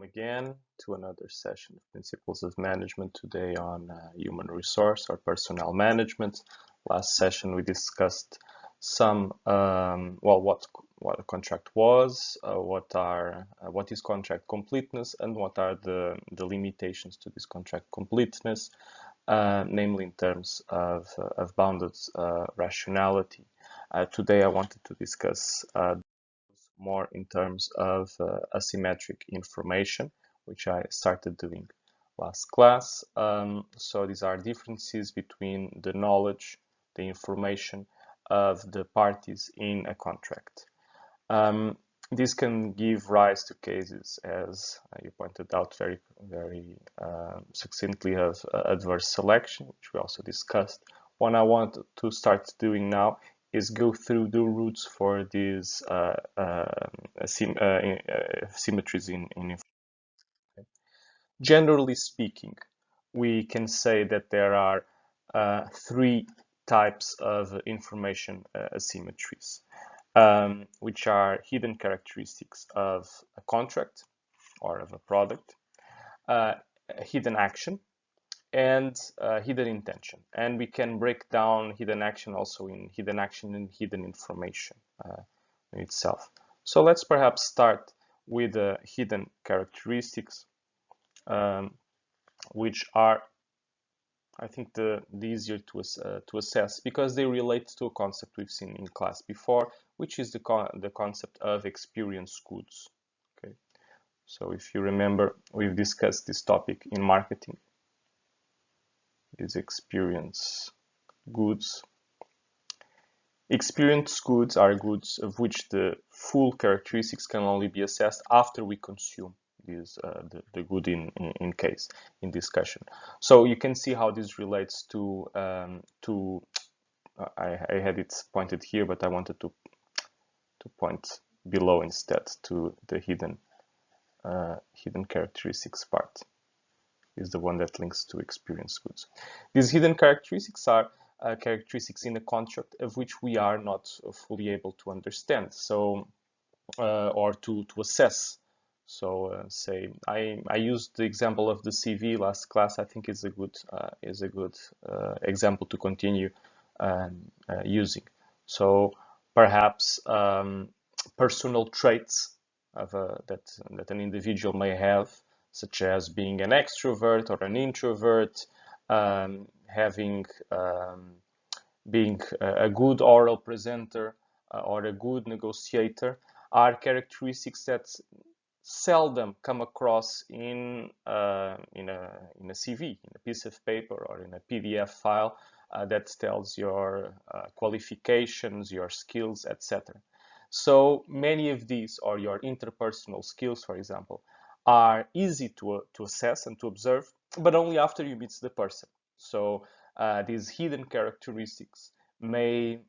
again to another session of Principles of Management, today on human resource or personnel management. Last session we discussed some, what a contract was, what is contract completeness, and what are the limitations to this contract completeness, namely in terms of bounded rationality. Today I wanted to discuss more in terms of asymmetric information, which I started doing last class. So these are differences between the knowledge, the information of the parties in a contract. This can give rise to cases, as you pointed out very succinctly, of adverse selection, which we also discussed. What I want to start doing now is go through the roots for these symmetries in information. Generally speaking, we can say that there are three types of information asymmetries, which are hidden characteristics of a contract or of a product, hidden action, and hidden intention. And we can break down hidden action also in hidden action and hidden information in itself. So let's perhaps start with the hidden characteristics, which are, I think, the easier to assess, because they relate to a concept we've seen in class before, which is the concept of experience goods. Okay, so if you remember, we've discussed this topic in marketing. Is experience goods. Experience goods are goods of which the full characteristics can only be assessed after we consume these, the good in discussion. So you can see how this relates to I had it pointed here, but I wanted to point below instead to the hidden characteristics part. Is the one that links to experience goods. These hidden characteristics are characteristics in a contract of which we are not fully able to understand, so or to assess. So say I used the example of the CV last class. I think is a good example to continue using. So perhaps personal traits of that an individual may have, such as being an extrovert or an introvert, being a good oral presenter or a good negotiator, are characteristics that seldom come across in a CV, in a piece of paper, or in a PDF file that tells your qualifications, your skills, etc. So many of these, or your interpersonal skills, for example, are easy to assess and to observe, but only after you meet the person. So these hidden characteristics may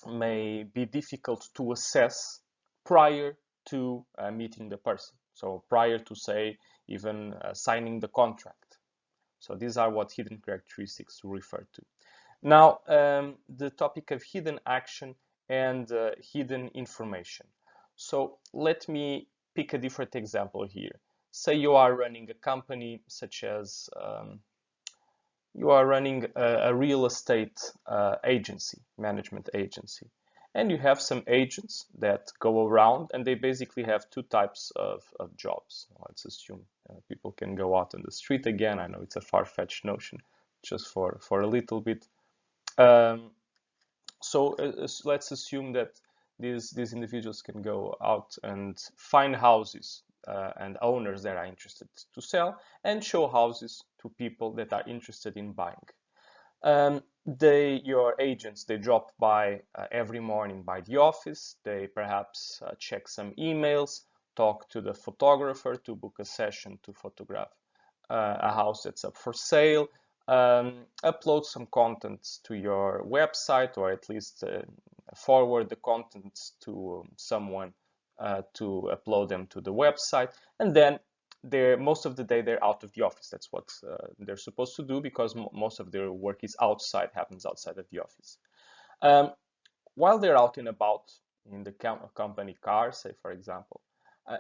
be difficult to assess prior to meeting the person. So prior to, say, even signing the contract. So these are what hidden characteristics refer to. Now, the topic of hidden action and hidden information. So let me pick a different example here. Say you are running a company, such as you are running a real estate agency, management agency, and you have some agents that go around, and they basically have two types of jobs. Let's assume people can go out on the street again. I know it's a far-fetched notion, just for a little bit. So let's assume that these individuals can go out and find houses and owners that are interested to sell, and show houses to people that are interested in buying. Your agents, they drop by every morning by the office. They perhaps check some emails, talk to the photographer to book a session to photograph a house that's up for sale, upload some contents to your website, or at least forward the contents to someone to upload them to the website, and then most of the day they're out of the office. That's what they're supposed to do, because most of their work is happens outside of the office. While they're out and about in the company car, say for example,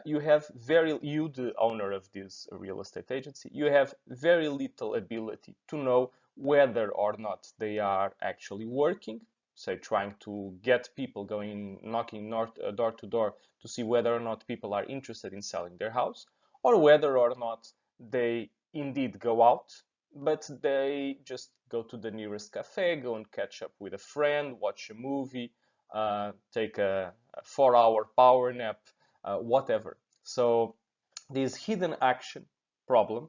you, the owner of this real estate agency, you have very little ability to know whether or not they are actually working, say trying to get people going, knocking door to door to see whether or not people are interested in selling their house, or whether or not they indeed go out, but they just go to the nearest cafe, go and catch up with a friend, watch a movie, take a 4-hour power nap, whatever. So this hidden action problem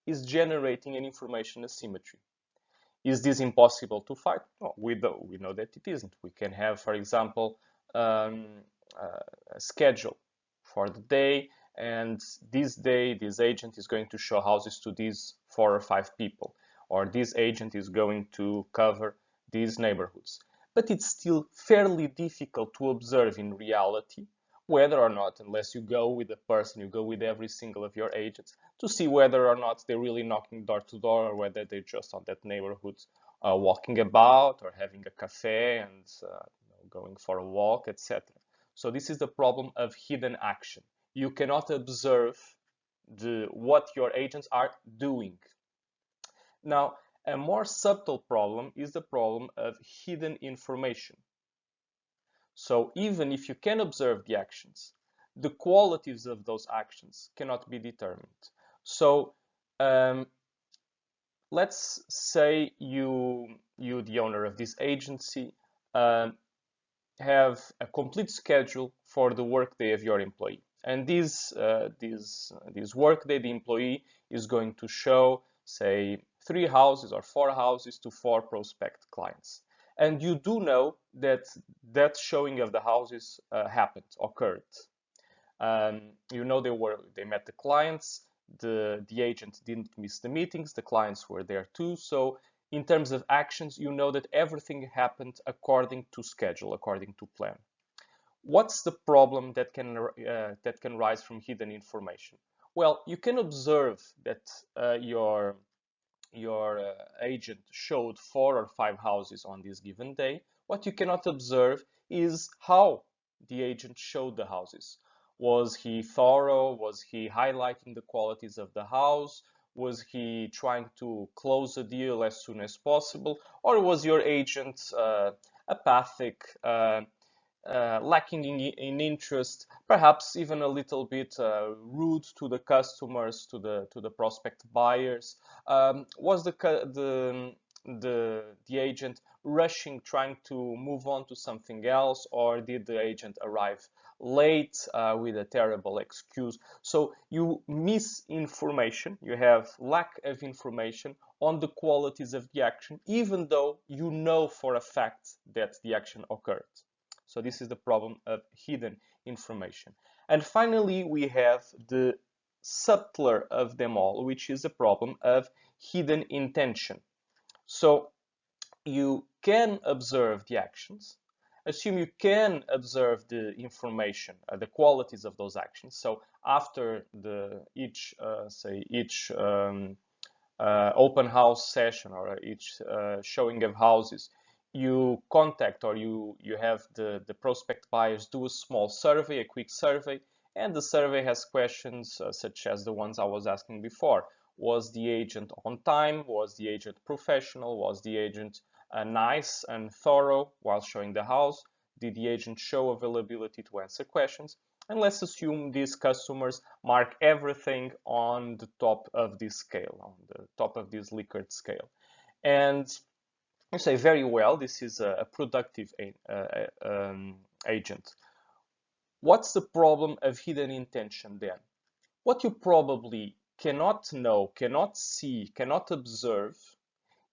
is generating an information asymmetry. Is this impossible to fight? No, we know that it isn't. We can have, for example, um, a schedule for the day, and this day this agent is going to show houses to these 4 or 5 people, or this agent is going to cover these neighborhoods. But it's still fairly difficult to observe in reality whether or not, unless you go with a person, you go with every single of your agents, to see whether or not they're really knocking door to door, or whether they're just on that neighborhood walking about or having a cafe and going for a walk, etc. So this is the problem of hidden action. You cannot observe what your agents are doing. Now, a more subtle problem is the problem of hidden information. So even if you can observe the actions, the qualities of those actions cannot be determined. So um, let's say you, the owner of this agency, have a complete schedule for the workday of your employee. And this workday, the employee is going to show, say, 3 houses or 4 houses to 4 prospect clients. And you do know that that showing of the houses occurred. You know they met the clients. The agent didn't miss the meetings. The clients were there too. So in terms of actions, you know that everything happened according to schedule, according to plan. What's the problem that can rise from hidden information? Well, you can observe that your agent showed 4 or 5 houses on this given day. What you cannot observe is how the agent showed the houses. Was he thorough? Was he highlighting the qualities of the house? Was he trying to close a deal as soon as possible? Or was your agent apathic, lacking in interest, perhaps even a little bit rude to the customers, to the prospect buyers? Was the agent rushing, trying to move on to something else, or did the agent arrive late with a terrible excuse? So you miss information, you have lack of information on the qualities of the action, even though you know for a fact that the action occurred. So this is the problem of hidden information. And finally, we have the subtler of them all, which is the problem of hidden intention. So you can observe the actions, assume you can observe the information, the qualities of those actions. So after each open house session, or each showing of houses, you contact, or you have the prospect buyers do a small survey, a quick survey, and the survey has questions such as the ones I was asking before. Was the agent on time? Was the agent professional? Was the agent nice and thorough while showing the house? Did the agent show availability to answer questions? And let's assume these customers mark everything on the top of this scale, on the top of this Likert scale. And you say, very well, this is a productive agent. What's the problem of hidden intention then? What you probably cannot know, cannot see, cannot observe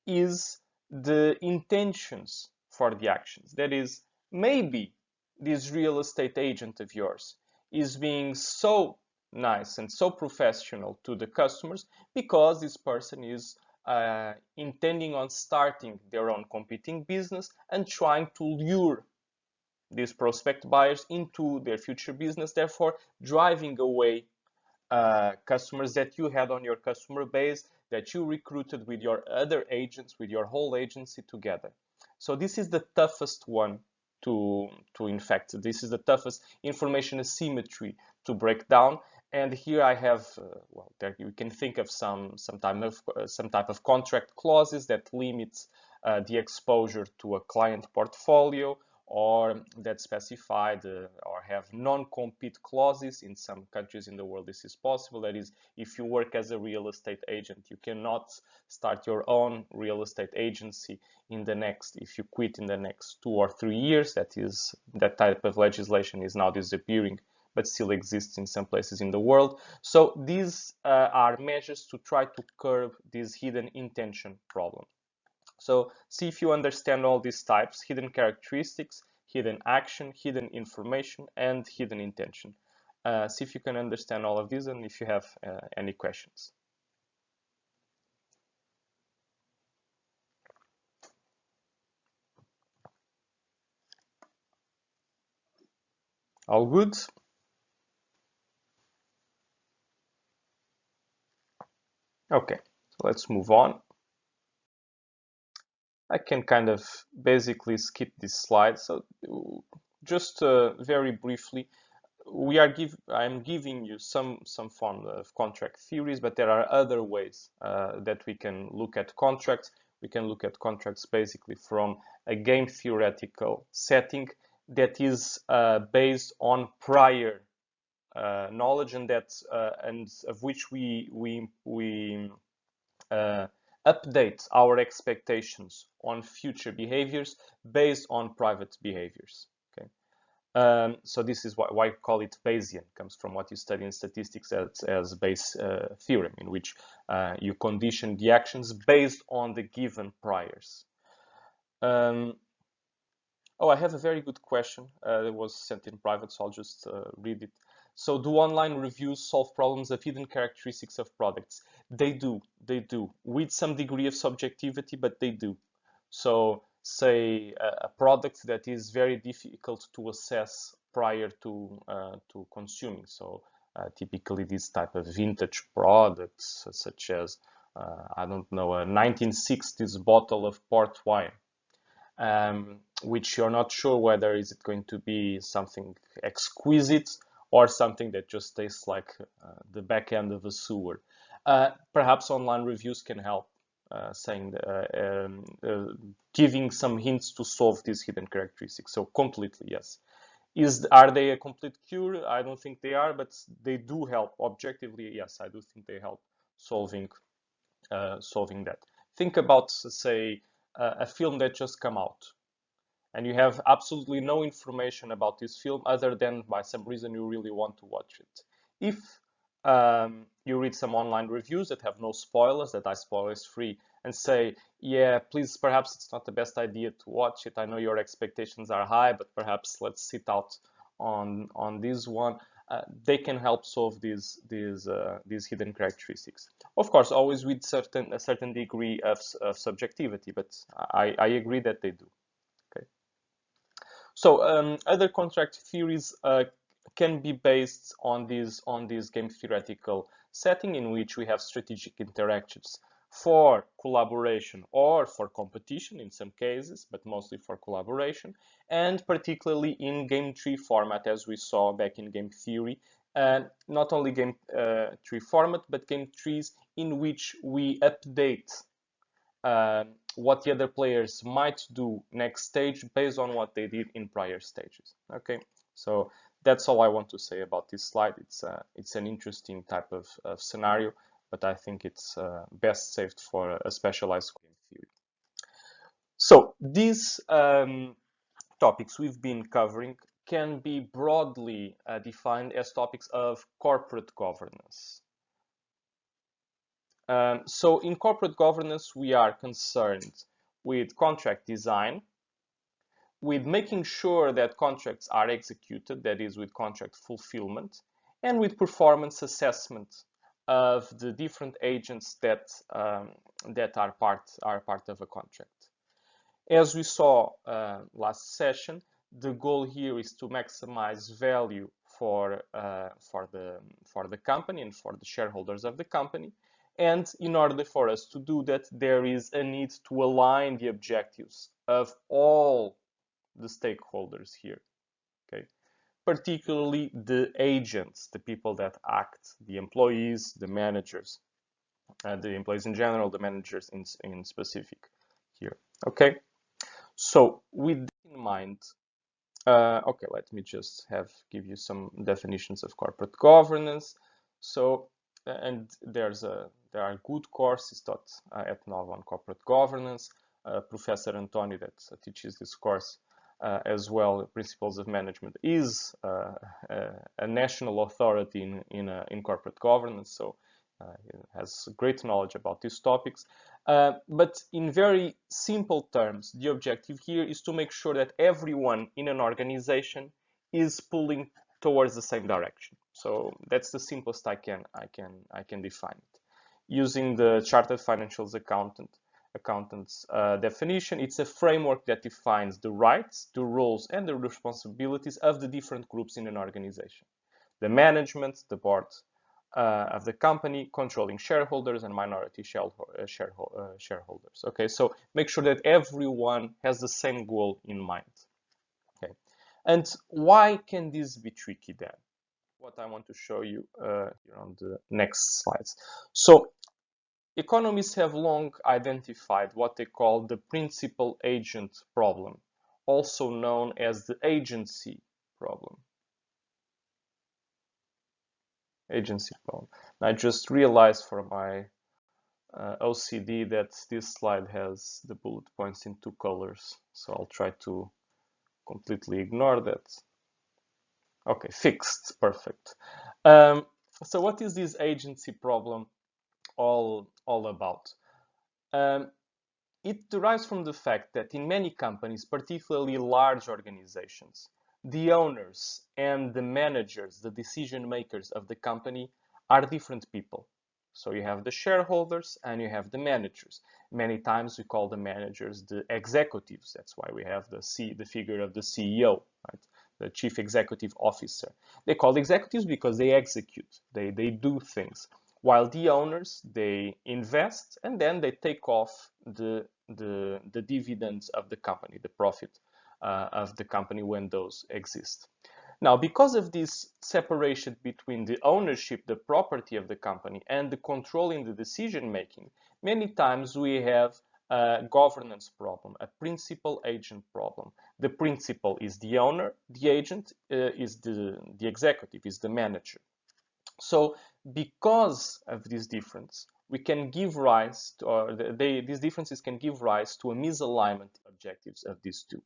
is the intentions for the actions. That is, maybe this real estate agent of yours is being so nice and so professional to the customers because this person is intending on starting their own competing business and trying to lure these prospect buyers into their future business, therefore driving away customers that you had on your customer base, that you recruited with your other agents, with your whole agency together. So this is the toughest one to in fact, this is the toughest information asymmetry to break down. And here I have, well, there you can think of some type of contract clauses that limits the exposure to a client portfolio, or that specify or have non-compete clauses. In some countries in the world, this is possible. That is, if you work as a real estate agent, you cannot start your own real estate agency if you quit in the next 2 or 3 years. That type of legislation is now disappearing, but still exists in some places in the world. So these are measures to try to curb this hidden intention problem. So see if you understand all these types: hidden characteristics, hidden action, hidden information, and hidden intention. See if you can understand all of these, and if you have any questions. All good? Okay, so let's move on. I can kind of basically skip this slide. So just very briefly, I'm giving you some form of contract theories, but there are other ways that we can look at contracts. We can look at contracts basically from a game theoretical setting that is based on prior knowledge, and of which we update our expectations on future behaviors based on private behaviors. Okay. So this is why I call it Bayesian. It comes from what you study in statistics as Bayes theorem, in which you condition the actions based on the given priors. Oh, I have a very good question that was sent in private, so I'll just read it. So do online reviews solve problems of hidden characteristics of products? They do, with some degree of subjectivity, but they do. So say a product that is very difficult to assess prior to consuming. So typically these type of vintage products, such as, I don't know, a 1960s bottle of port wine. Which you're not sure whether is it going to be something exquisite or something that just tastes like the back end of a sewer. Perhaps online reviews can help, giving some hints to solve these hidden characteristics. So completely, yes. Are they a complete cure? I don't think they are, but they do help. Objectively, yes, I do think they help solving that. Think about, say, a film that just come out, and you have absolutely no information about this film other than by some reason you really want to watch it. If you read some online reviews that have no spoilers, that are spoilers free, and say, yeah, please, perhaps it's not the best idea to watch it. I know your expectations are high, but perhaps let's sit out on this one. They can help solve these hidden characteristics. Of course, always with a certain degree of subjectivity, but I agree that they do. Okay. So other contract theories can be based on this game theoretical setting, in which we have strategic interactions for collaboration or for competition in some cases, but mostly for collaboration, and particularly in game tree format, as we saw back in game theory. Not only game tree format, but game trees in which we update what the other players might do next stage based on what they did in prior stages. Okay, so that's all I want to say about this slide. It's an interesting type of scenario, but I think it's best saved for a specialized game theory. So these topics we've been covering can be broadly defined as topics of corporate governance. So in corporate governance, we are concerned with contract design, with making sure that contracts are executed, that is, with contract fulfillment, and with performance assessment of the different agents that are part of a contract. As we saw last session, the goal here is to maximize value for the company and for the shareholders of the company. And in order for us to do that, there is a need to align the objectives of all the stakeholders here. Okay, particularly the agents, the people that act, the employees, the managers, the employees in general, the managers in specific here. Okay, so with that in mind, okay, let me just give you some definitions of corporate governance. So, and there are good courses taught at Nova on corporate governance. Professor Antonio, that teaches this course as well, Principles of Management, is a national authority in corporate governance. So he has great knowledge about these topics. But in very simple terms, the objective here is to make sure that everyone in an organization is pulling towards the same direction. So that's the simplest I can define it. Using the Chartered Financials accountant's definition, it's a framework that defines the rights, the roles, and the responsibilities of the different groups in an organization. The management, the board of the company, controlling shareholders and minority shareholders. Okay, so make sure that everyone has the same goal in mind. Okay, and why can this be tricky then? What I want to show you here on the next slides. So economists have long identified what they call the principal agent problem, also known as the agency problem. Agency problem. I just realized for my OCD that this slide has the bullet points in two colors, so I'll try to completely ignore that. Okay, fixed, perfect. So what is this agency problem all about? It derives from the fact that in many companies, particularly large organizations, the owners and the managers, the decision makers of the company, are different people. So you have the shareholders and you have the managers. Many times we call the managers the executives. That's why we have the figure of the CEO, right? The chief executive officer. They call executives because they execute, they do things. While the owners, they invest and then they take off the dividends of the company, the profit of the company when those exist. Now, because of this separation between the ownership, the property of the company, and the controlling the decision making, many times we have a governance problem, a principal agent problem. The principal is the owner, the agent is the executive, is the manager. So because of this difference, we can give rise to, or these differences can give rise to a misalignment objectives of these two.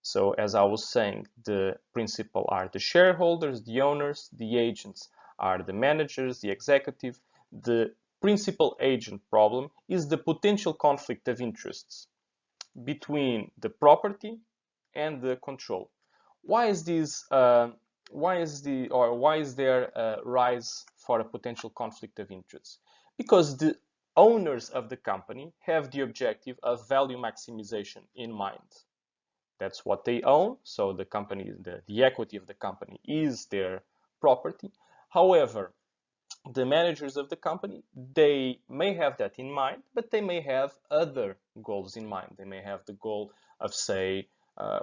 So as I was saying, the principal are the shareholders, the owners, the agents are the managers, the executive. The principal agent problem is the potential conflict of interests between the property and the control. Why is this? Why is there a rise for a potential conflict of interest? Because the owners of the company have the objective of value maximization in mind. That's what they own. So the company, the equity of the company is their property. However, the managers of the company, they may have that in mind, but they may have other goals in mind. They may have the goal of, say,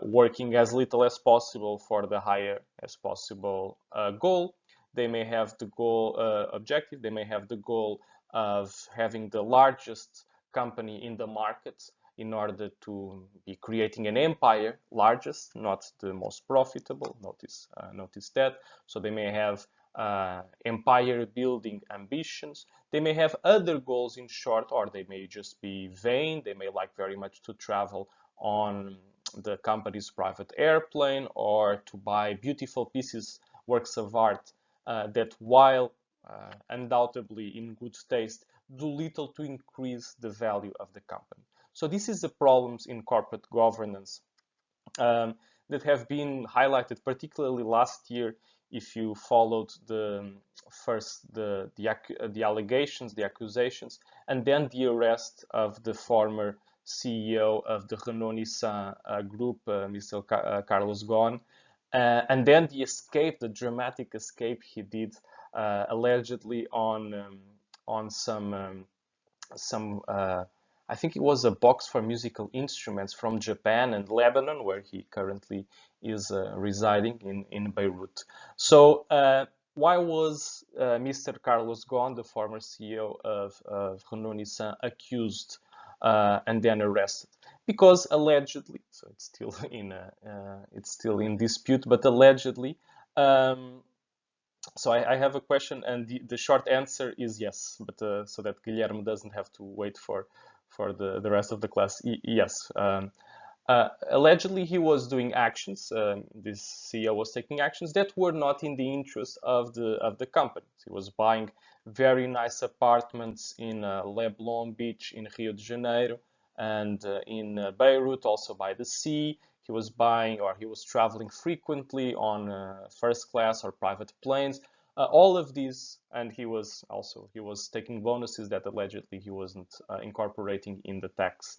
working as little as possible for the higher as possible goal. They may have the goal objective. They may have the goal of having the largest company in the market in order to be creating an empire, largest, not the most profitable. Notice that. So they may have empire building ambitions. They may have other goals in short, or they may just be vain. They may like very much to travel on the company's private airplane or to buy beautiful pieces, works of art that, while undoubtedly in good taste, do little to increase the value of the company. So this is the problems in corporate governance that have been highlighted, particularly last year. If you followed the allegations, the accusations, and then the arrest of the former CEO of the Renault-Nissan group, Mr. Carlos Ghosn, and then the escape, the dramatic escape he did allegedly on some I think it was a box for musical instruments from Japan and Lebanon, where he currently is residing in Beirut. So why was Mr. Carlos Ghosn, the former CEO of Renault Nissan, accused and then arrested? Because allegedly, so it's still in dispute, but allegedly, um, so I have a question, and the short answer is yes, but so that Guilherme doesn't have to wait for the rest of the class. Yes. Allegedly, he was doing actions. This CEO was taking actions that were not in the interest of the company. He was buying very nice apartments in Leblon Beach in Rio de Janeiro and in Beirut, also by the sea. He was buying, or he was traveling frequently on first class or private planes. All of these, and he was taking bonuses that allegedly he wasn't incorporating in the tax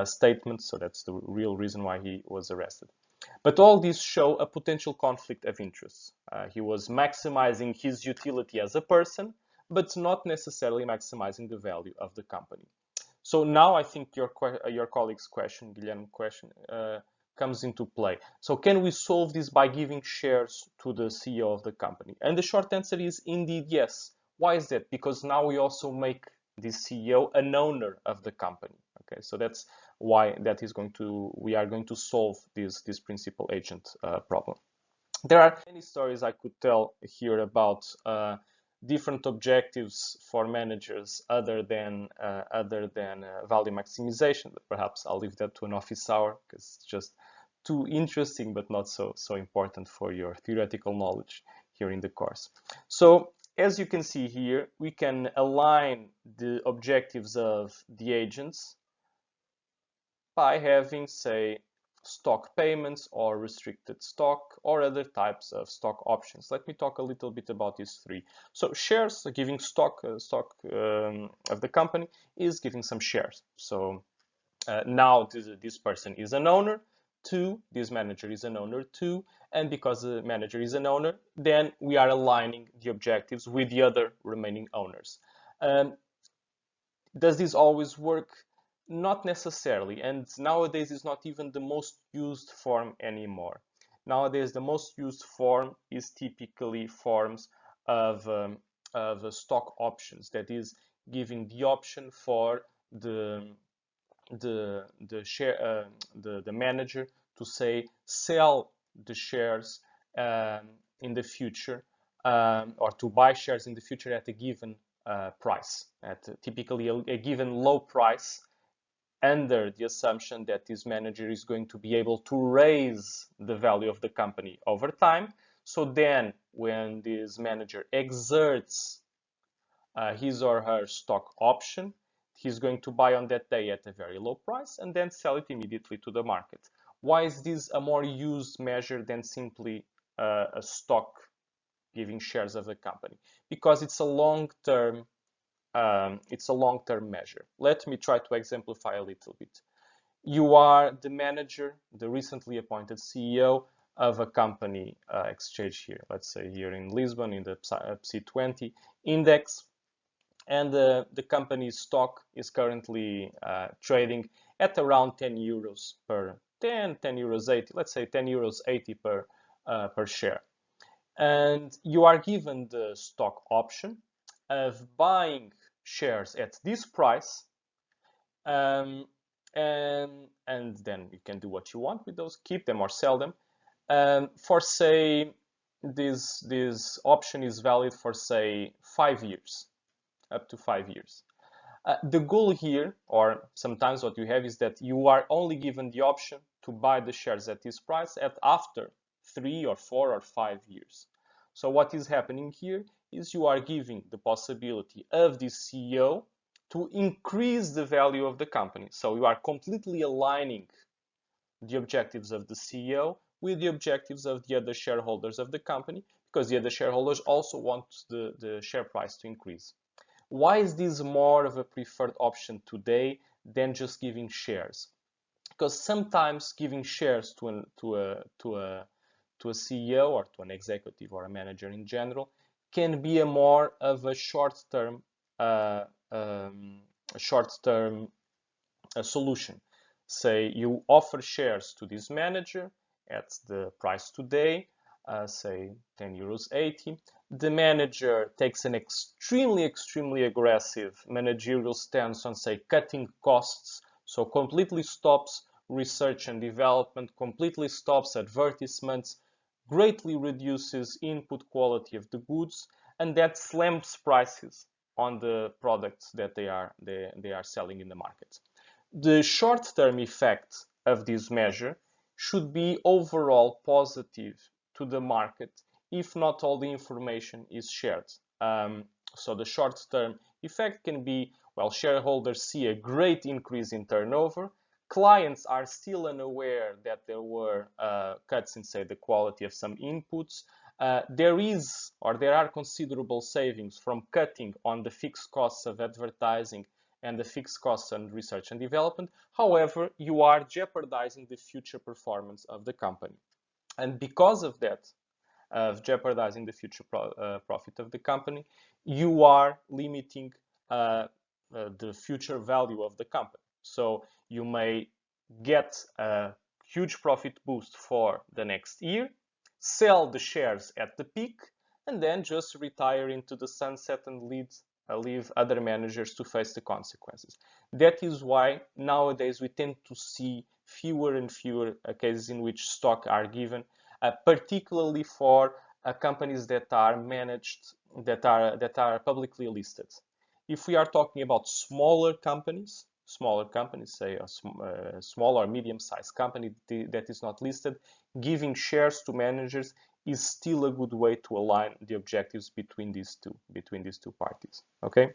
statement. So that's the real reason why he was arrested. But all these show a potential conflict of interests. He was maximizing his utility as a person, but not necessarily maximizing the value of the company. So now I think your colleague's question, Guilherme's question, comes into play. So can we solve this by giving shares to the CEO of the company? And the short answer is indeed yes. Why is that? Because now we also make the CEO an owner of the company. Okay, so that's why we are going to solve this principal agent problem. There are many stories I could tell here about different objectives for managers other than value maximization. But perhaps I'll leave that to an office hour because it's just too interesting, but not so important for your theoretical knowledge here in the course. So as you can see here, we can align the objectives of the agents by having, say, stock payments or restricted stock or other types of stock options. Let me talk a little bit about these three. So shares, giving stock of the company is giving some shares. So now this person is an owner. Two, this manager is an owner too. And because the manager is an owner, then we are aligning the objectives with the other remaining owners. Does this always work? Not necessarily, and nowadays it's not even the most used form anymore. Nowadays the most used form is typically forms of stock options, that is giving the option for the manager to say sell the shares in the future, or to buy shares in the future at a given price, at typically a given low price, under the assumption that this manager is going to be able to raise the value of the company over time. So then when this manager exerts his or her stock option, he's going to buy on that day at a very low price and then sell it immediately to the market. Why is this a more used measure than simply a stock giving shares of the company? Because it's a long-term measure. Let me try to exemplify a little bit. You are the manager, the recently appointed CEO of a company exchange here, let's say here in Lisbon in the PSI20 index, and the company's stock is currently trading at around 10 euros per 10 euros 80, let's say 10 euros 80 per share. And you are given the stock option of buying shares at this price, and then you can do what you want with those, keep them or sell them. For say this option is valid for say 5 years, up to 5 years. The goal here, or sometimes what you have, is that you are only given the option to buy the shares at this price after 3 or 4 or 5 years. So what is happening here is you are giving the possibility of the CEO to increase the value of the company. So you are completely aligning the objectives of the CEO with the objectives of the other shareholders of the company, because the other shareholders also want the share price to increase. Why is this more of a preferred option today than just giving shares? Because sometimes giving shares to a CEO or to an executive or a manager in general can be a more of a short-term solution. Say you offer shares to this manager at the price today, say 10 euros 80. The manager takes an extremely aggressive managerial stance on, say, cutting costs, so completely stops research and development, completely stops advertisements, greatly reduces input quality of the goods, and that slams prices on the products that they are selling in the market. The short-term effect of this measure should be overall positive to the market if not all the information is shared. So the short-term effect can be, well, shareholders see a great increase in turnover. Clients are still unaware that there were cuts in, say, the quality of some inputs. There are considerable savings from cutting on the fixed costs of advertising and the fixed costs on research and development. However, you are jeopardizing the future performance of the company. And because of that, of jeopardizing the future profit of the company, you are limiting the future value of the company. So you may get a huge profit boost for the next year, sell the shares at the peak, and then just retire into the sunset and leave other managers to face the consequences. That is why nowadays we tend to see fewer and fewer cases in which stock are given, particularly for companies that are managed, that are publicly listed. If we are talking about smaller companies, say a small or medium-sized company that is not listed, giving shares to managers is still a good way to align the objectives between these two parties. Okay.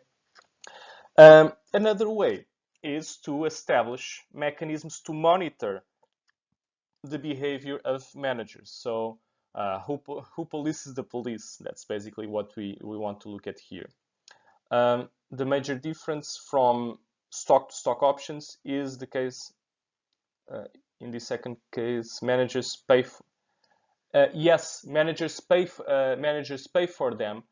Another way is to establish mechanisms to monitor the behavior of managers. So who polices the police? That's basically what we want to look at here. The major difference from stock to stock options is the case. In the second case, managers pay. Yes, managers pay for them,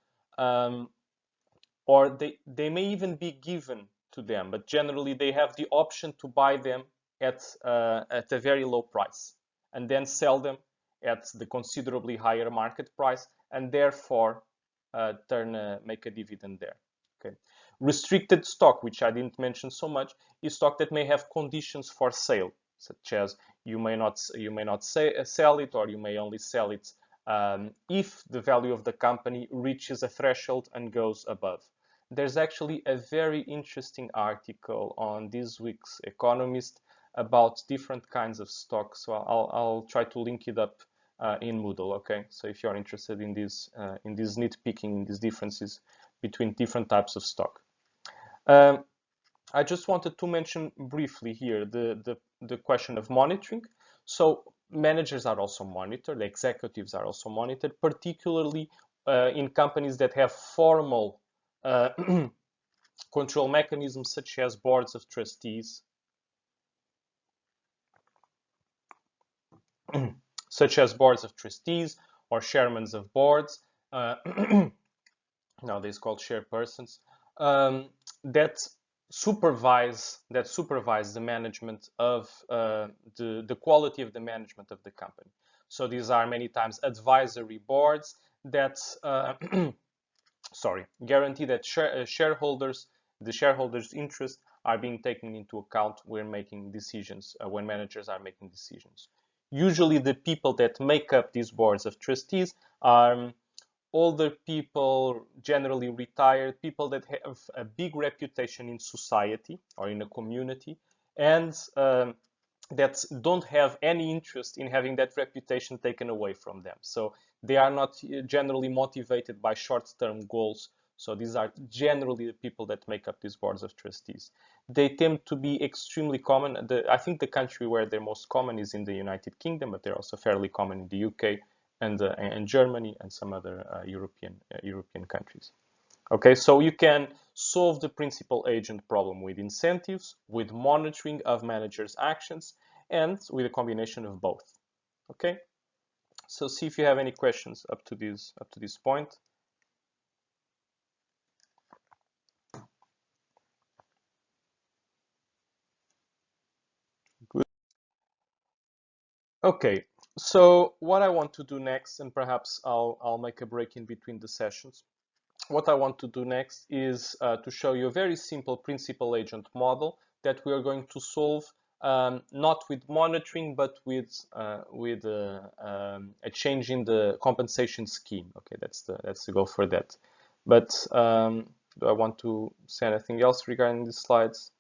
or they may even be given to them, but generally they have the option to buy them at a very low price and then sell them at the considerably higher market price, and therefore make a dividend there. Okay. Restricted stock, which I didn't mention so much, is stock that may have conditions for sale, such as you may not sell it, or you may only sell it if the value of the company reaches a threshold and goes above. There's actually a very interesting article on this week's Economist about different kinds of stocks. So I'll try to link it up in Moodle. Okay, so if you're interested in this nitpicking, these differences between different types of stock. I just wanted to mention briefly here the question of monitoring. So managers are also monitored, executives are also monitored, particularly in companies that have formal control mechanisms such as boards of trustees, or chairmen of boards, nowadays called chairpersons, that supervise the management of the quality of the management of the company. So these are many times advisory boards that guarantee that the shareholders' interests are being taken into account when making decisions, when managers are making decisions. Usually the people that make up these boards of trustees are older people, generally retired, people that have a big reputation in society or in a community, and that don't have any interest in having that reputation taken away from them. So they are not generally motivated by short-term goals. So these are generally the people that make up these boards of trustees. They tend to be extremely common. I think the country where they're most common is in the United Kingdom, but they're also fairly common in the UK and Germany and some other European countries. Okay, so you can solve the principal agent problem with incentives, with monitoring of managers' actions, and with a combination of both. Okay, so see if you have any questions up to this point. Okay, so what I want to do next, and perhaps I'll make a break in between the sessions. What I want to do next is to show you a very simple principal agent model that we are going to solve not with monitoring, but with a change in the compensation scheme. Okay, that's the goal for that. But do I want to say anything else regarding the slides?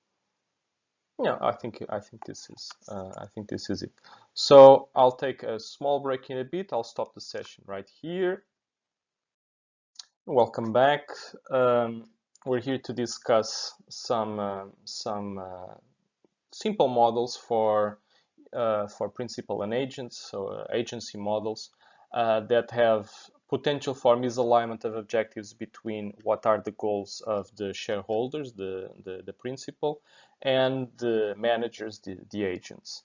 Yeah, I think this is it. So I'll take a small break in a bit. I'll stop the session right here. Welcome back. We're here to discuss some simple models for principal and agents, so agency models that have potential for misalignment of objectives between what are the goals of the shareholders, the principal, and the managers, the agents.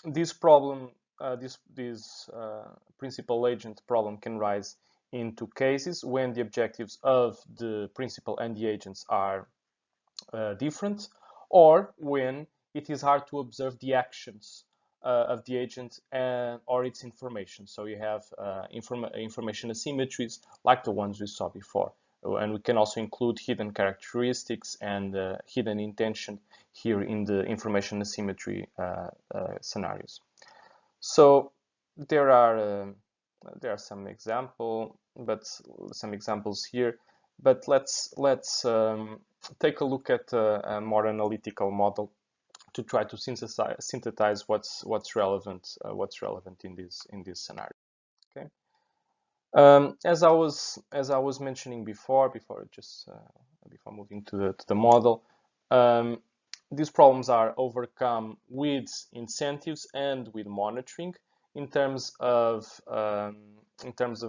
This problem, this principal agent problem can rise into cases when the objectives of the principal and the agents are different, or when it is hard to observe the actions of the agent or its information. So you have information asymmetries like the ones we saw before. And we can also include hidden characteristics and hidden intention here in the information asymmetry scenarios. So there are some examples here, but let's take a look at a more analytical model to try to synthesize what's relevant in this scenario. Okay. As I was mentioning before moving to the model, um, these problems are overcome with incentives and with monitoring. In terms of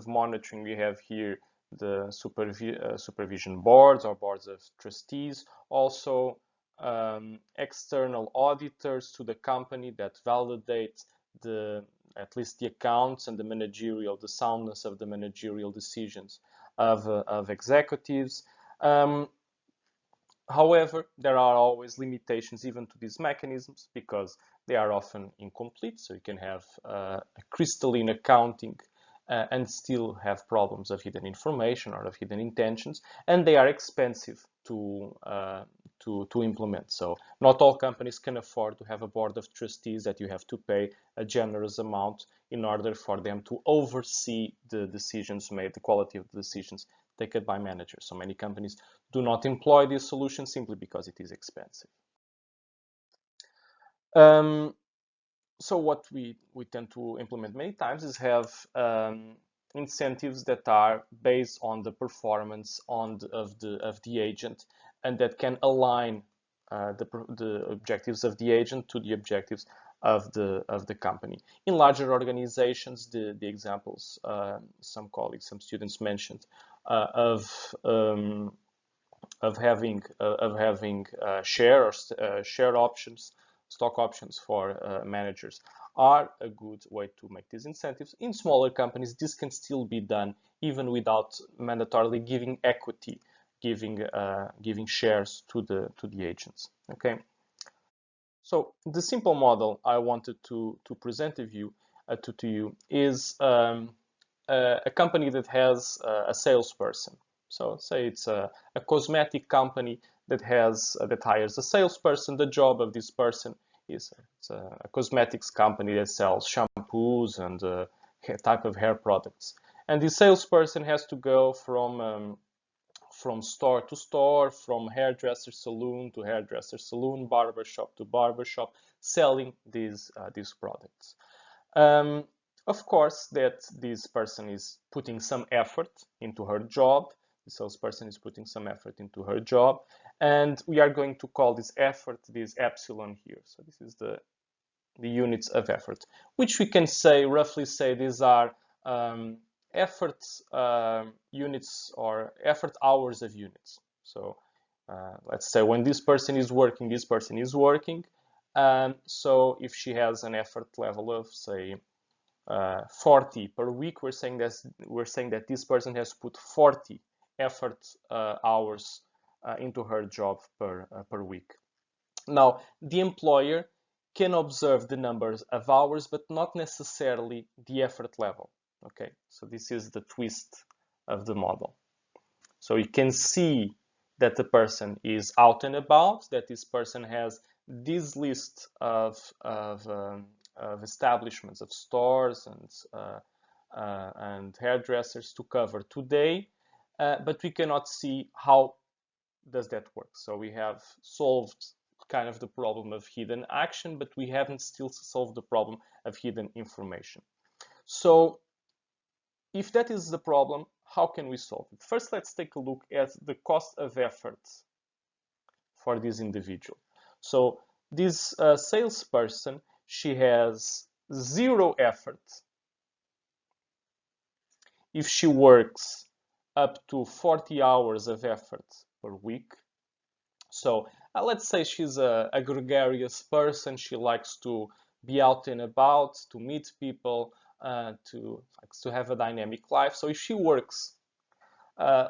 monitoring, we have here the supervision boards or boards of trustees, also external auditors to the company that validate at least the accounts and the soundness of the managerial decisions of executives. However, there are always limitations even to these mechanisms because they are often incomplete. So you can have a crystalline accounting and still have problems of hidden information or of hidden intentions, and they are expensive to implement. So not all companies can afford to have a board of trustees that you have to pay a generous amount in order for them to oversee the decisions made, the quality of the decisions taken by managers. So many companies do not employ this solution simply because it is expensive. So what we tend to implement many times is have incentives that are based on the performance of the agent, and that can align the objectives of the agent to the objectives of the company. In larger organizations, the examples some colleagues, some students mentioned of having share options, stock options for managers are a good way to make these incentives. In smaller companies, this can still be done even without mandatorily giving equity, giving shares to the agents. Okay. So the simple model I wanted to present to you is a company that has a salesperson. So say it's a cosmetic company that hires a salesperson. The job of this person is it's a cosmetics company that sells shampoos and type of hair products. And the salesperson has to go from store to store, from hairdresser saloon to hairdresser saloon, barbershop to barbershop, selling these products. Um, of course, that this person is putting some effort into her job. The salesperson is putting some effort into her job, and we are going to call this effort this epsilon here. So this is the units of effort, which we can roughly say these are effort units or effort hours of units. So let's say when this person is working, this person is working. So if she has an effort level of say 40 per week, we're saying that this person has put 40 effort hours into her job per week. Now, the employer can observe the numbers of hours, but not necessarily the effort level. Okay, so this is the twist of the model. So you can see that the person is out and about, that this person has this list of establishments, of stores and hairdressers to cover today, but we cannot see how does that work. So we have solved kind of the problem of hidden action, but we haven't still solved the problem of hidden information. So if that is the problem, how can we solve it? First, let's take a look at the cost of effort for this individual. So this salesperson, she has 0 effort if she works up to 40 hours of effort per week. So let's say she's a gregarious person. She likes to be out and about, to meet people, to have a dynamic life. So if she works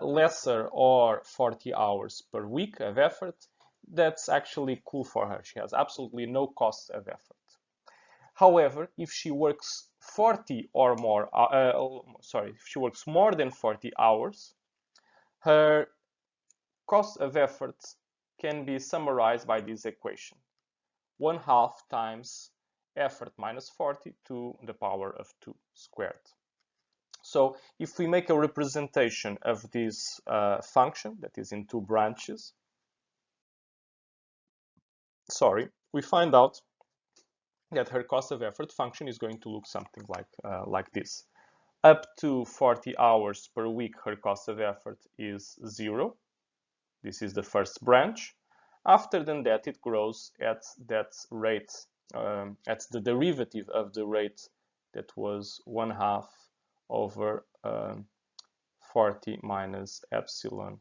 lesser or 40 hours per week of effort, that's actually cool for her. She has absolutely no cost of effort. However, if she works 40 or more, if she works more than 40 hours, her cost of effort can be summarized by this equation: 1/2 times effort minus 40 to the power of 2 squared. So if we make a representation of this function that is in 2 branches, we find out that her cost of effort function is going to look something like this. Up to 40 hours per week, her cost of effort is 0. This is the first branch. After that, it grows at that rate, at the derivative of the rate that was 1/2 over 40 minus epsilon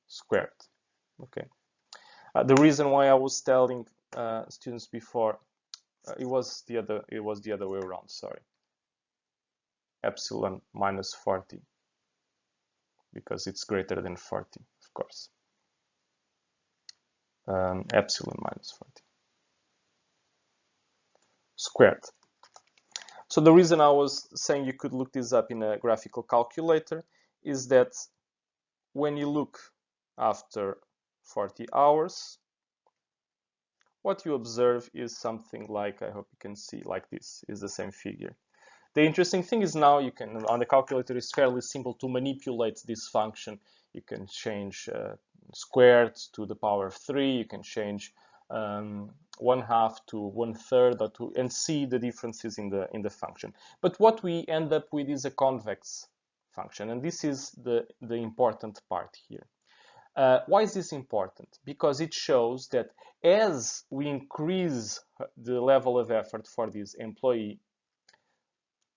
squared. Okay. The reason why I was telling students before it was the other way around. Sorry, epsilon minus 40, because it's greater than 40, of course. Epsilon minus 40 squared. So the reason I was saying you could look this up in a graphical calculator is that when you look after 40 hours, what you observe is something like, I hope you can see, like this is the same figure. The interesting thing is now you can, on the calculator, it's fairly simple to manipulate this function. You can change squared to the power of 3, you can change 1/2 to 1/3 and see the differences in the function. But what we end up with is a convex function, and this is the important part here. Why is this important? Because it shows that as we increase the level of effort for this employee,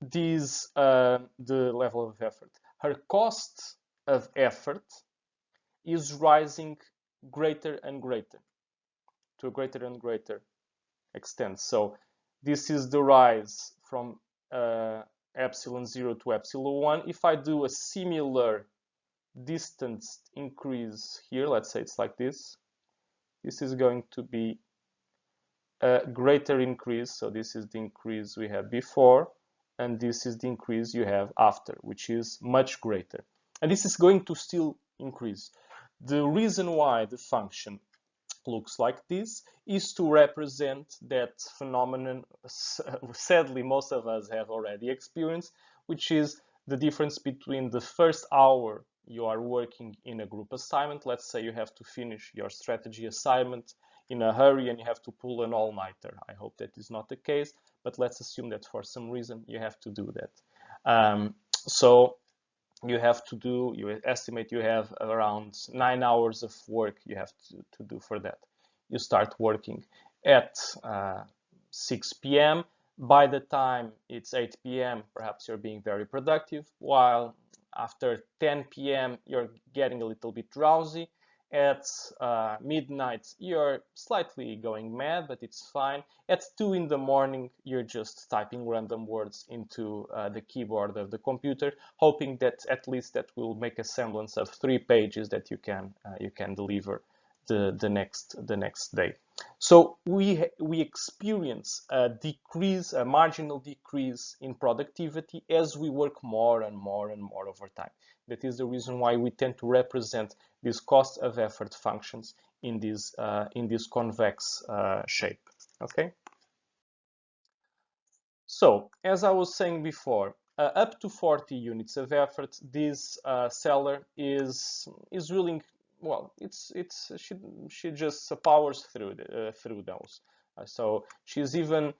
the level of effort, her cost of effort is rising greater and greater, to a greater and greater extent. So this is the rise from epsilon 0 to epsilon 1. If I do a similar distance increase here, let's say it's like this is going to be a greater increase. So this is the increase we had before, and this is the increase you have after, which is much greater. And this is going to still increase. The reason why the function looks like this is to represent that phenomenon sadly most of us have already experienced, which is the difference between the first hour you are working in a group assignment. Let's say you have to finish your strategy assignment in a hurry and you have to pull an all-nighter. I hope that is not the case, but let's assume that for some reason you have to do that. So you have to do, you estimate you have around 9 hours of work you have to do for that. You start working at 6 p.m. By the time it's 8 p.m., perhaps you're being very productive, while after 10 p.m. you're getting a little bit drowsy. At midnight, you're slightly going mad, but it's fine. At 2 in the morning, you're just typing random words into the keyboard of the computer, hoping that at least that will make a semblance of 3 pages that you can deliver the next day. So we experience a marginal decrease in productivity as we work more and more and more over time. That is the reason why we tend to represent these cost of effort functions in this convex shape. Okay. So, as I was saying before, up to 40 units of effort, this seller is willing. Well, she just powers through those. So she's even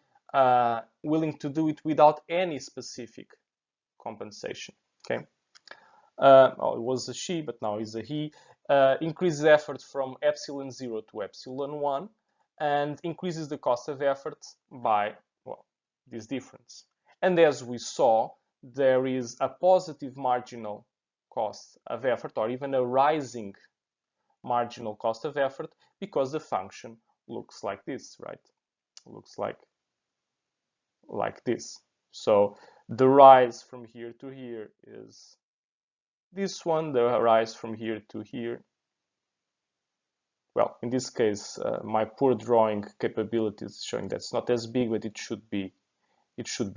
willing to do it without any specific compensation. Okay. Oh, it was a she, but now it's a he. Increases effort from epsilon 0 to epsilon 1 and increases the cost of effort by, well, this difference. And as we saw, there is a positive marginal cost of effort, or even a rising marginal cost of effort, because the function looks like this, right? Looks like this. So the rise from here to here is this one, the rise from here to here. Well, in this case, my poor drawing capabilities showing that's not as big, but it should be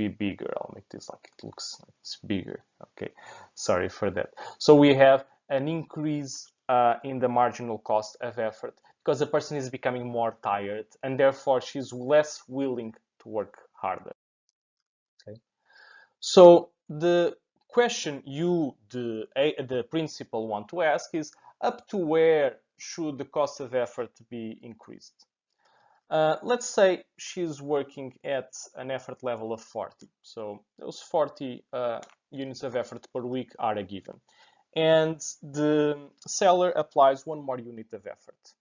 bigger. I'll make this like it looks like it's bigger. Okay, sorry for that. So we have an increase in the marginal cost of effort because the person is becoming more tired and therefore she's less willing to work harder. Okay. So the question you, the principal, want to ask is, up to where should the cost of effort be increased? Let's say she's working at an effort level of 40. So those 40 units of effort per week are a given. And the seller applies one more unit of effort.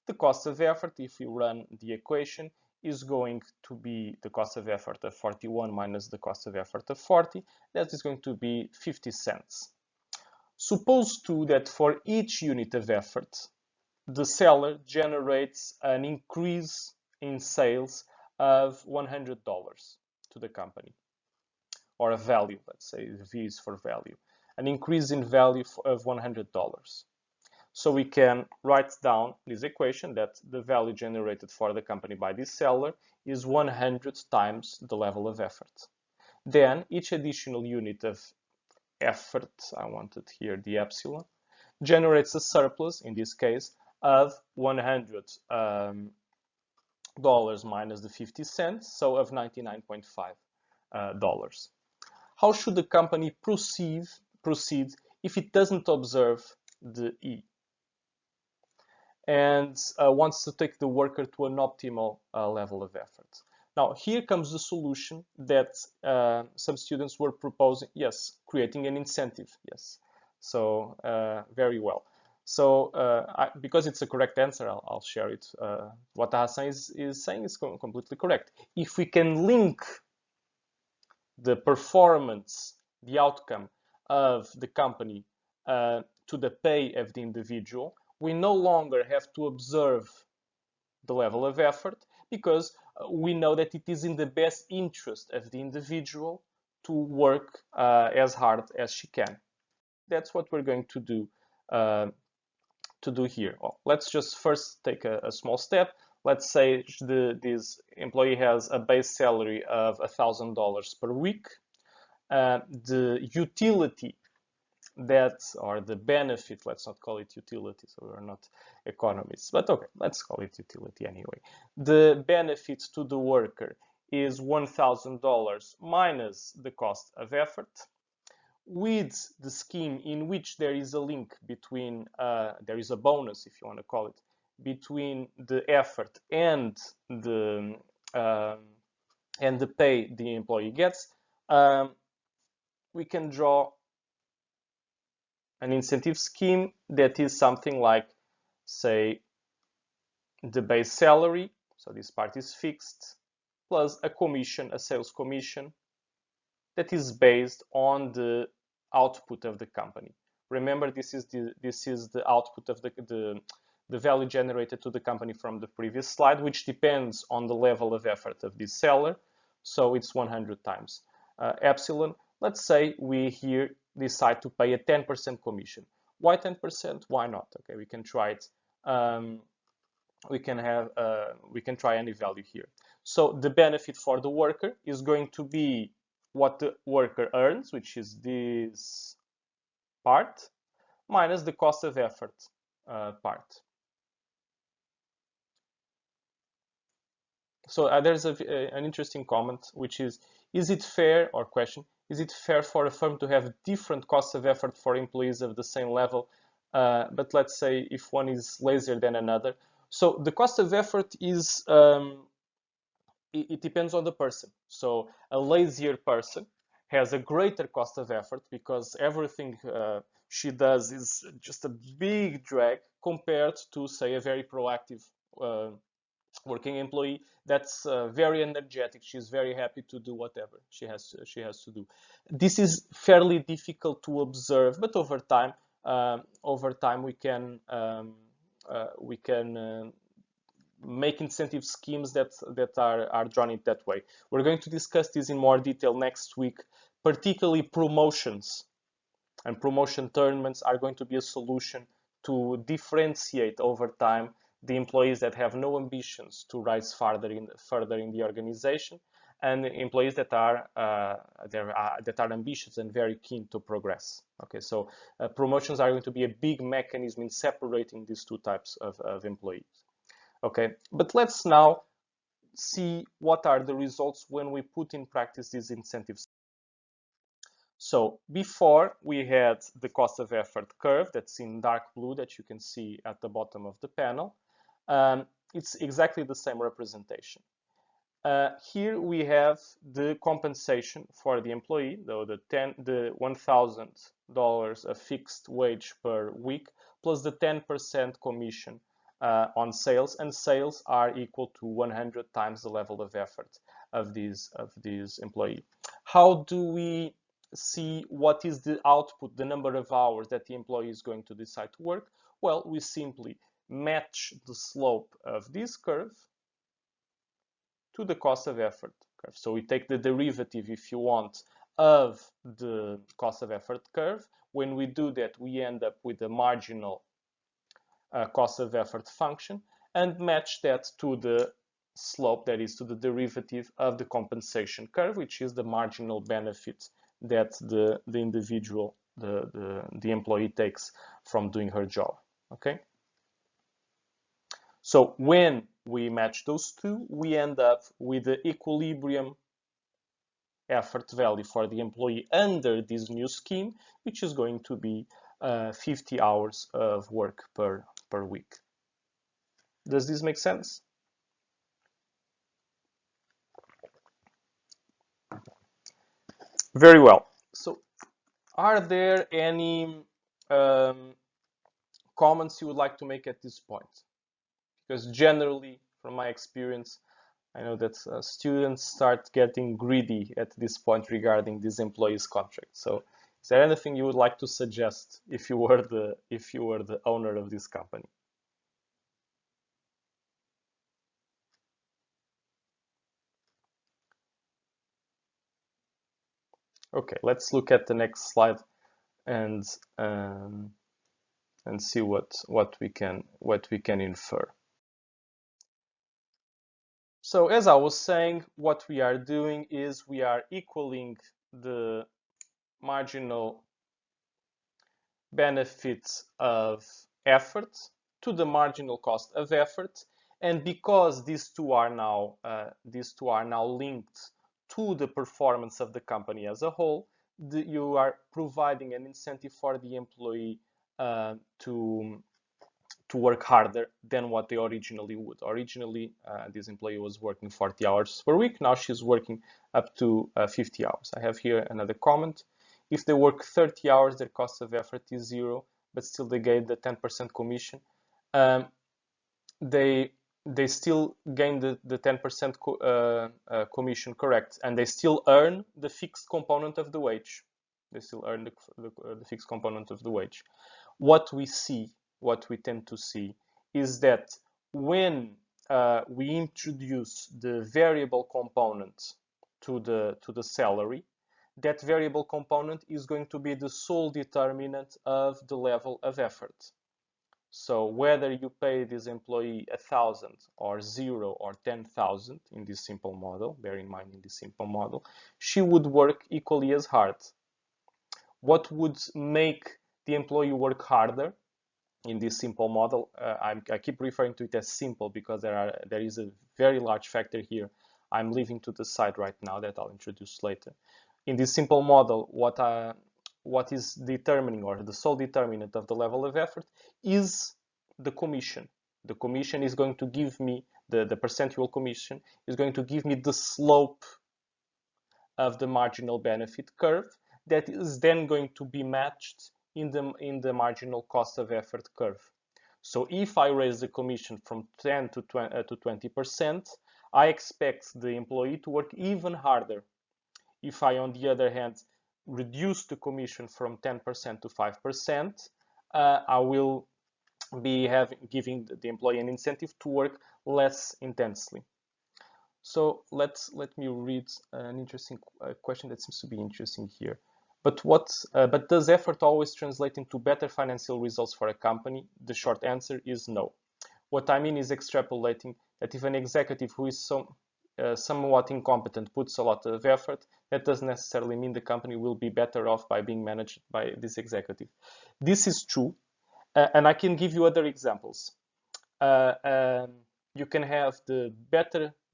The cost of effort, if you run the equation, is going to be the cost of effort of 41 minus the cost of effort of 40. That is going to be 50 cents. Suppose too that for each unit of effort, the seller generates an increase in sales of $100 to the company, or a value, let's say V is for value, an increase in value of $100. So we can write down this equation that the value generated for the company by this seller is 100 times the level of effort. Then each additional unit of effort, I wanted here the epsilon, generates a surplus, in this case, of $100 minus the 50 cents, so of $99.5. How should the company proceed if it doesn't observe the E and wants to take the worker to an optimal level of effort? Now, here comes the solution that some students were proposing. Yes, creating an incentive. Yes, so very well. So because it's a correct answer, I'll share it. What Hassan is saying is completely correct. If we can link the performance, the outcome of the company to the pay of the individual, we no longer have to observe the level of effort because we know that it is in the best interest of the individual to work as hard as she can. That's what we're going to do here. Well, let's just first take a small step. Let's say this employee has a base salary of $1,000 per week. The utility or the benefit, let's not call it utility, so we're not economists, but okay, let's call it utility anyway. The benefit to the worker is $1,000 minus the cost of effort. With the scheme in which there is a link between, there is a bonus, if you want to call it, between the effort and the pay the employee gets, we can draw an incentive scheme that is something like, say, the base salary, so this part is fixed, plus a commission, a sales commission, that is based on the output of the company. Remember, this is the output of the value generated to the company from the previous slide, which depends on the level of effort of this seller. So it's 100 times epsilon. Let's say we here decide to pay a 10% commission. Why 10%? Why not? Okay, we can try it we can try any value here. So the benefit for the worker is going to be what the worker earns, which is this part, minus the cost of effort part. So there's an interesting comment, which is it fair, or question, is it fair for a firm to have different costs of effort for employees of the same level, but let's say if one is lazier than another? So the cost of effort is, it depends on the person. So a lazier person has a greater cost of effort because everything she does is just a big drag compared to, say, a very proactive working employee that's very energetic. She's very happy to do whatever she has to do. This is fairly difficult to observe, but over time we can make incentive schemes that are drawn in that way. We're going to discuss this in more detail next week. Particularly promotions and promotion tournaments are going to be a solution to differentiate over time the employees that have no ambitions to rise further in the organization, and employees that are ambitious and very keen to progress. Okay, so promotions are going to be a big mechanism in separating these two types of employees. Okay, but let's now see what are the results when we put in practice these incentives. So before we had the cost of effort curve that's in dark blue that you can see at the bottom of the panel. It's exactly the same representation. Here we have the compensation for the employee, though the $1,000 a fixed wage per week plus the 10% commission on sales, and sales are equal to 100 times the level of effort of these employee. How do we see what is the output, the number of hours that the employee is going to decide to work? Well, we simply match the slope of this curve to the cost of effort curve. So we take the derivative, if you want, of the cost of effort curve. When we do that, we end up with a marginal cost of effort function and match that to the slope, that is to the derivative of the compensation curve, which is the marginal benefit that the individual, the employee takes from doing her job. Okay. So when we match those two, we end up with the equilibrium effort value for the employee under this new scheme, which is going to be 50 hours of work per week. Does this make sense? Very well. So are there any comments you would like to make at this point? Because generally, from my experience, I know that students start getting greedy at this point regarding this employee's contract. So is there anything you would like to suggest if you were the owner of this company? Okay, let's look at the next slide and see what we can infer. So as I was saying, what we are doing is we are equaling the marginal benefits of effort to the marginal cost of effort, and because these two are now linked to the performance of the company as a whole, you are providing an incentive for the employee to work harder than what they originally would. Originally, this employee was working 40 hours per week. Now she's working up to 50 hours. I have here another comment. If they work 30 hours, their cost of effort is zero, but still they get the 10% commission. They still gain the 10% commission, correct, and they still earn the fixed component of the wage. They still earn the fixed component of the wage. What we tend to see is that when we introduce the variable component to the salary, that variable component is going to be the sole determinant of the level of effort. So whether you pay this employee 1,000 or 0 or 10,000 in this simple model, bear in mind in this simple model, she would work equally as hard. What would make the employee work harder in this simple model? I keep referring to it as simple because there is a very large factor here I'm leaving to the side right now that I'll introduce later. In this simple model, what is determining, or the sole determinant of the level of effort, is the commission. The commission is going to give me, the percentual commission is going to give me the slope of the marginal benefit curve that is then going to be matched in the marginal cost of effort curve. So if I raise the commission from 10 to 20%, I expect the employee to work even harder. If I, on the other hand, reduce the commission from 10% to 5%, I will be giving the employee an incentive to work less intensely. So let me read an interesting question that seems to be interesting here. But does effort always translate into better financial results for a company? The short answer is no. What I mean is extrapolating that if an executive who is somewhat incompetent puts a lot of effort, that doesn't necessarily mean the company will be better off by being managed by this executive. This is true, and I can give you other examples. Uh, um, you can have the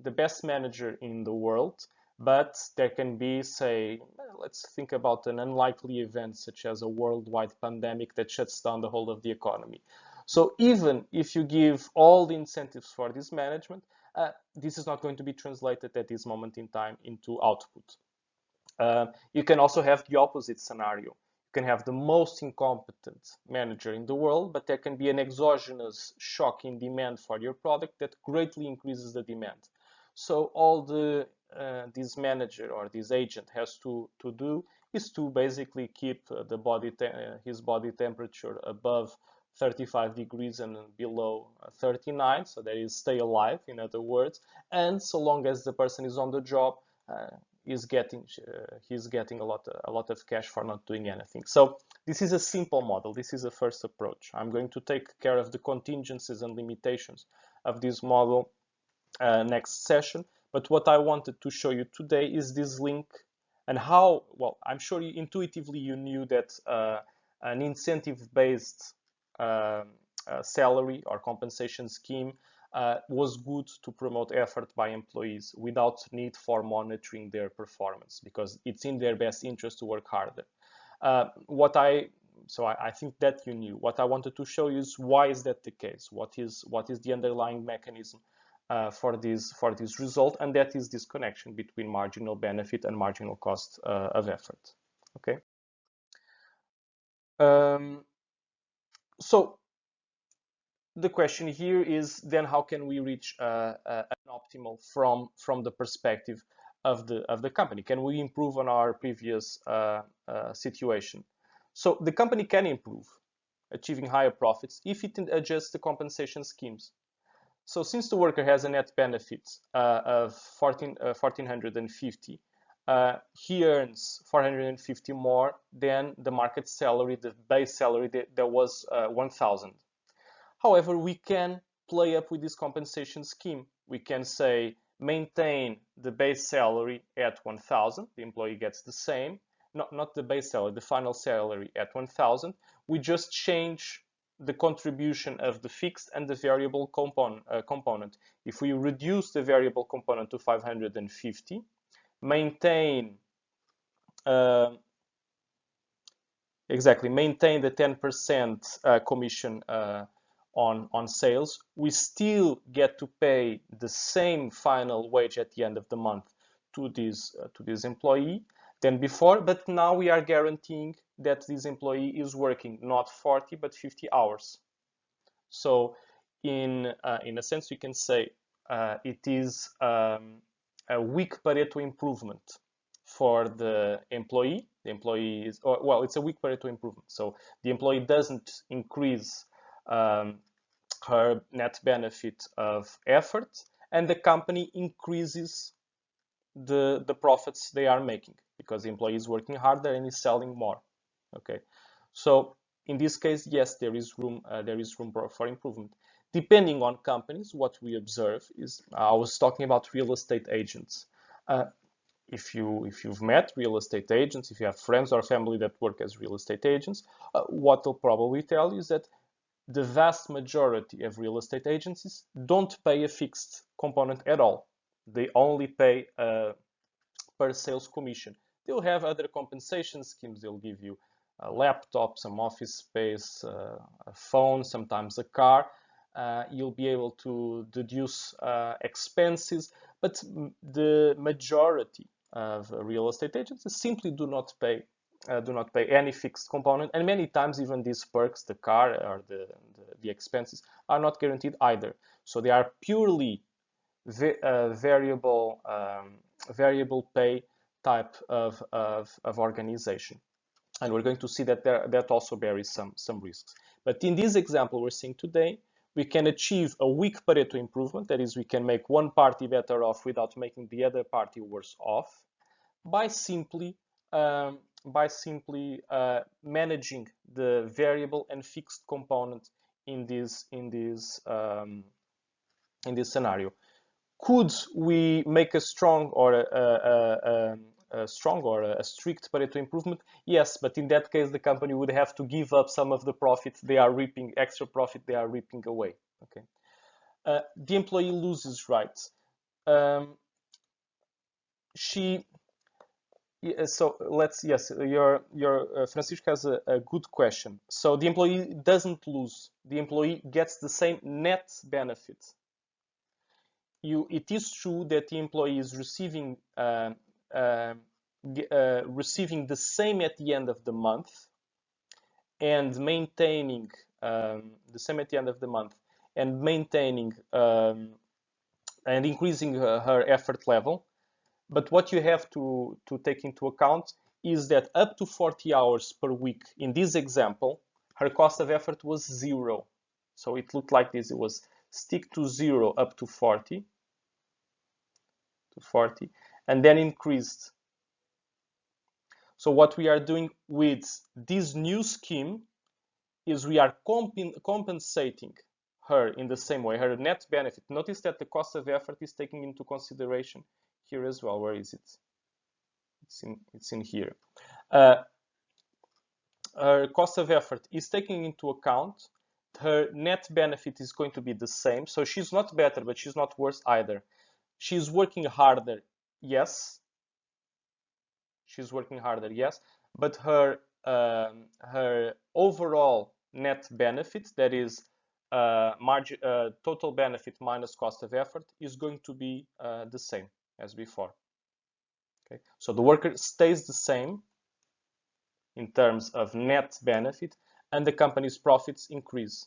best manager in the world, but there can be, say, let's think about an unlikely event such as a worldwide pandemic that shuts down the whole of the economy. So even if you give all the incentives for this management, this is not going to be translated at this moment in time into output. You can also have the opposite scenario. You can have the most incompetent manager in the world, but there can be an exogenous shock in demand for your product that greatly increases the demand. So all this manager or this agent has to do is to basically keep his body temperature above 35 degrees and below 39, so that is stay alive, in other words. And so long as the person is on the job, uh, he's getting a lot of cash for not doing anything. So this is a simple model. This is a first approach. I'm going to take care of the contingencies and limitations of this model next session. But what I wanted to show you today is this link and how, well, I'm sure intuitively you knew that an incentive-based salary or compensation scheme was good to promote effort by employees without need for monitoring their performance, because it's in their best interest to work harder. I think that you knew. What I wanted to show you is why is that the case? What is the underlying mechanism for this result? And that is this connection between marginal benefit and marginal cost of effort. Okay. So the question here is then how can we reach an optimal from the perspective of the company? Can we improve on our previous situation? So the company can improve, achieving higher profits if it adjusts the compensation schemes. So since the worker has a net benefit of 1,450, he earns 450 more than the market salary, the base salary that was 1,000. However, we can play up with this compensation scheme. We can say maintain the base salary at 1,000. The employee gets the same. Not the base salary, the final salary at 1,000. We just change the contribution of the fixed and the variable component. If we reduce the variable component to 550, maintain maintain the 10% commission on sales, we still get to pay the same final wage at the end of the month to this employee than before, but now we are guaranteeing that this employee is working not 40 but 50 hours. So in a sense, you can say it is a weak Pareto improvement for the employee. The employee is, well, it's a weak Pareto improvement. So the employee doesn't increase her net benefit of effort, and the company increases the profits they are making because the employee is working harder and is selling more. Okay, so in this case, yes, there is room for improvement. Depending on companies, what we observe is, I was talking about real estate agents. If you've met real estate agents, if you have friends or family that work as real estate agents, what they'll probably tell you is that the vast majority of real estate agencies don't pay a fixed component at all. They only pay per sales commission. They'll have other compensation schemes. They'll give you a laptop, some office space, a phone, sometimes a car. You'll be able to deduce expenses, but the majority of real estate agencies simply do not pay any fixed component, and many times even these perks, the car or the expenses, are not guaranteed either. So they are purely variable pay type of organization. And we're going to see that that also bears some risks. But in this example we're seeing today, we can achieve a weak Pareto improvement. That is, we can make one party better off without making the other party worse off by simply um, managing the variable and fixed component in this scenario. Could we make a strong or a strict Pareto improvement? Yes, but in that case, the company would have to give up some of the profit they are reaping, extra profit they are reaping away. Okay. The employee loses rights. She. So let's yes, your Francisco has a good question. So the employee doesn't lose. The employee gets the same net benefit. It is true that the employee is uh, receiving the same at the end of the month and maintaining the same at the end of the month and maintaining and increasing her effort level. But what you have to take into account is that up to 40 hours per week in this example, her cost of effort was 0. So it looked like this. It was stick to 0 up to 40, and then increased. So what we are doing with this new scheme is we are compensating her in the same way, her net benefit. Notice that the cost of effort is taken into consideration here as well. Where is it? It's in here. Her cost of effort is taking into account. Her net benefit is going to be the same. So she's not better, but she's not worse either. She's working harder, yes. She's working harder, yes. But her overall net benefit, that is total benefit minus cost of effort, is going to be the same as before. Okay, so the worker stays the same in terms of net benefit, and the company's profits increase.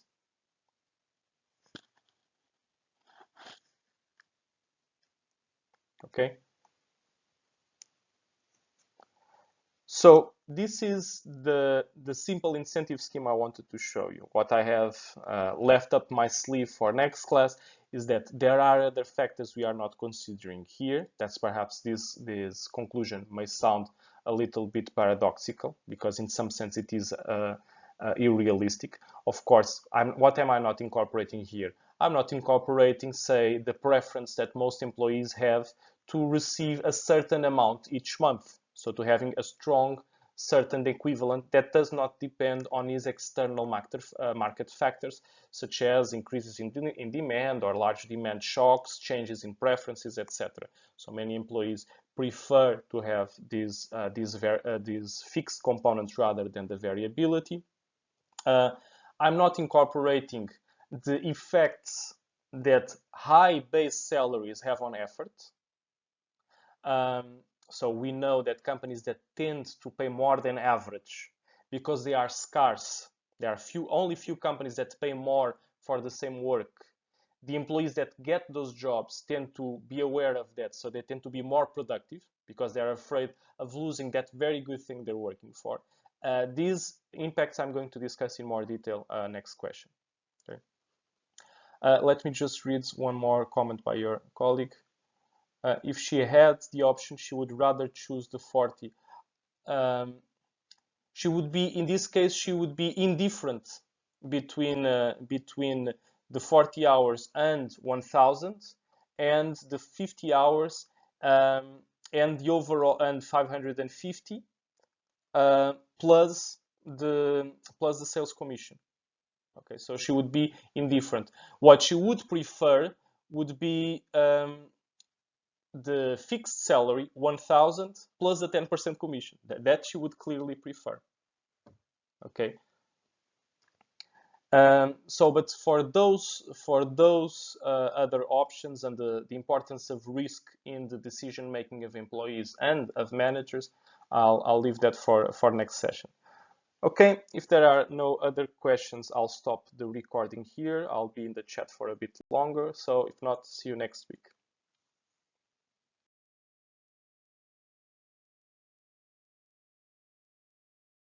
Okay. So this is the simple incentive scheme I wanted to show you. What I have left up my sleeve for next class is that there are other factors we are not considering here. That's perhaps this conclusion may sound a little bit paradoxical, because in some sense it is unrealistic. Of course, what am I not incorporating here? I'm not incorporating, say, the preference that most employees have to receive a certain amount each month. So to having a strong certain equivalent that does not depend on his external market factors, such as increases in demand or large demand shocks, changes in preferences, etc. So many employees prefer to have these fixed components rather than the variability. I'm not incorporating the effects that high base salaries have on effort. So we know that companies that tend to pay more than average, because they are scarce, there are only few companies that pay more for the same work. The employees that get those jobs tend to be aware of that, so they tend to be more productive because they're afraid of losing that very good thing they're working for. These impacts I'm going to discuss in more detail next question. Okay. Let me just read one more comment by your colleague. If she had the option, she would rather choose the 40. she would be, in this case, she would be indifferent between the 40 hours and 1000 and the 50 hours and the overall and 550 plus the sales commission. Okay, so she would be indifferent. What she would prefer would be the fixed salary 1000 plus the 10% commission. That she would clearly prefer. Okay. But for those other options and the importance of risk in the decision making of employees and of managers, I'll leave that for next session. Okay, if there are no other questions, I'll stop the recording here. I'll be in the chat for a bit longer. So if not, see you next week.